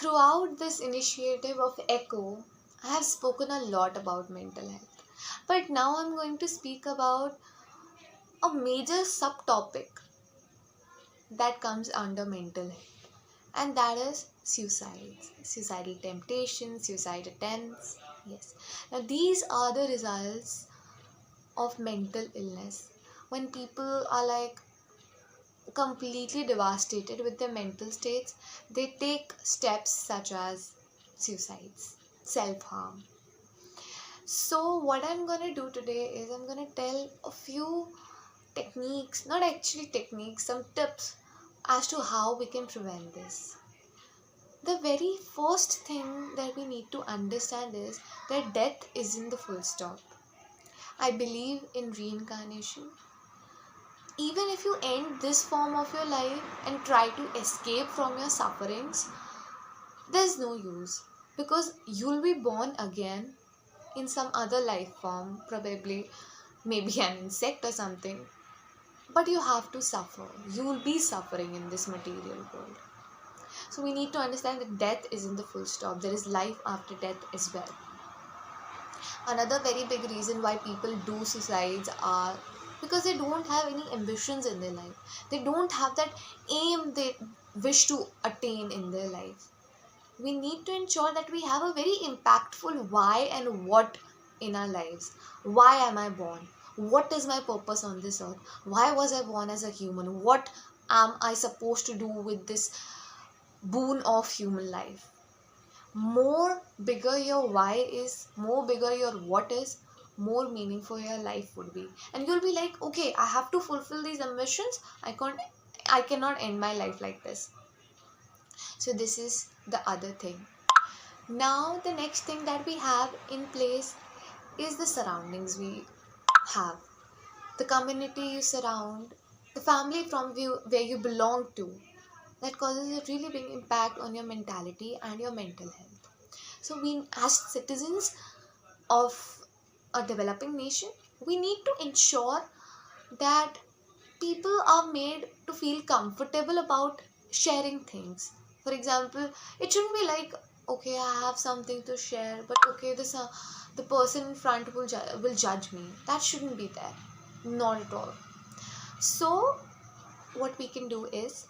Throughout this initiative of Echo, I have spoken a lot about mental health. But now I'm going to speak about a major subtopic that comes under mental health, and that is suicides, suicidal temptation, suicide attempts. Yes. Now, these are the results of mental illness when people are like completely devastated with their mental states. They take steps such as suicides, self harm. So, what I'm gonna do today is I'm gonna tell a few techniques, not actually techniques, some tips as to how we can prevent this. The very first thing that we need to understand is that death isn't the full stop. I believe in reincarnation. Even if you end this form of your life and try to escape from your sufferings, there's no use, because you'll be born again in some other life form, probably maybe an insect or something, but you have to suffer. You will be suffering in this material world. So we need to understand that death isn't the full stop. There is life after death as well. Another very big reason why people do suicides are because they don't have any ambitions in their life. They don't have that aim they wish to attain in their life. We need to ensure that we have a very impactful why and what in our lives. Why am I born? What is my purpose on this earth? Why was I born as a human? What am I supposed to do with this boon of human life? More bigger your why is, more bigger your what is, more meaningful your life would be. And you'll be like, okay, I have to fulfill these ambitions. I cannot end my life like this. So this is the other thing. Now the next thing that we have in place is the surroundings we have. The community you surround, the family from where you belong to, that causes a really big impact on your mentality and your mental health. So we, as citizens of a developing nation, we need to ensure that people are made to feel comfortable about sharing things. For example, it shouldn't be like, okay, I have something to share, but okay, this the person in front will judge me. That shouldn't be there, not at all. So what we can do is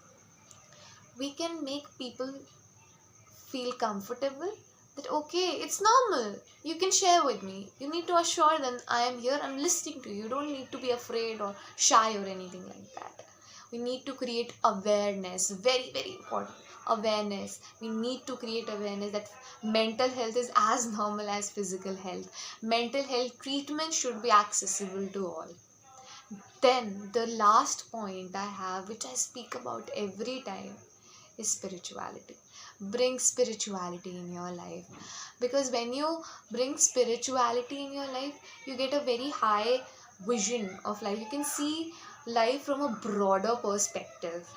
we can make people feel comfortable, that okay, it's normal, you can share with me. You need to assure them, I am here, I'm listening to you. You don't need to be afraid or shy or anything like that. We need to create awareness, very very important. Awareness, we need to create awareness that mental health is as normal as physical health. Mental health treatment should be accessible to all. Then the last point I have, which I speak about every time, is spirituality. Bring spirituality in your life, because when you bring spirituality in your life, you get a very high vision of life. You can see life from a broader perspective,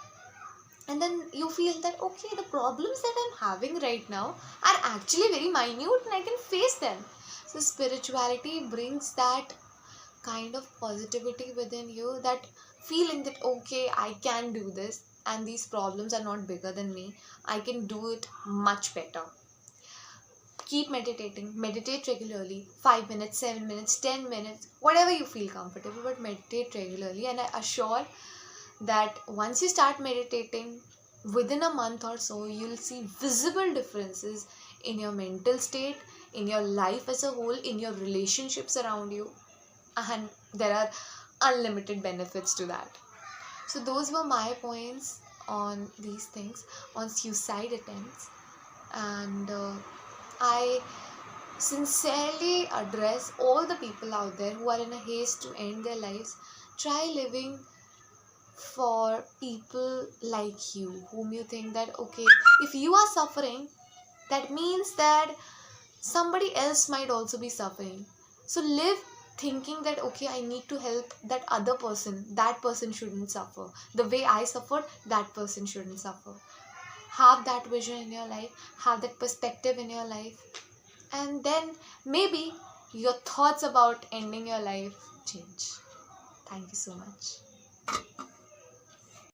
and then you feel that okay, the problems that I'm having right now are actually very minute and I can face them. So spirituality brings that kind of positivity within you, that feeling that okay, I can do this and these problems are not bigger than me. I can do it much better. Keep meditating, meditate regularly, 5 minutes, 7 minutes, 10 minutes, whatever you feel comfortable, but meditate regularly. And I assure that once you start meditating, within a month or so, you'll see visible differences in your mental state, in your life as a whole, in your relationships around you, and there are unlimited benefits to that. So those were my points on these things, on suicide attempts. And I sincerely address all the people out there who are in a haste to end their lives. Try living for people like you, whom you think that okay, if you are suffering, that means that somebody else might also be suffering. So live thinking that okay, I need to help that other person. That person shouldn't suffer. The way I suffered, that person shouldn't suffer. Have that vision in your life, have that perspective in your life, and then maybe your thoughts about ending your life change. Thank you so much.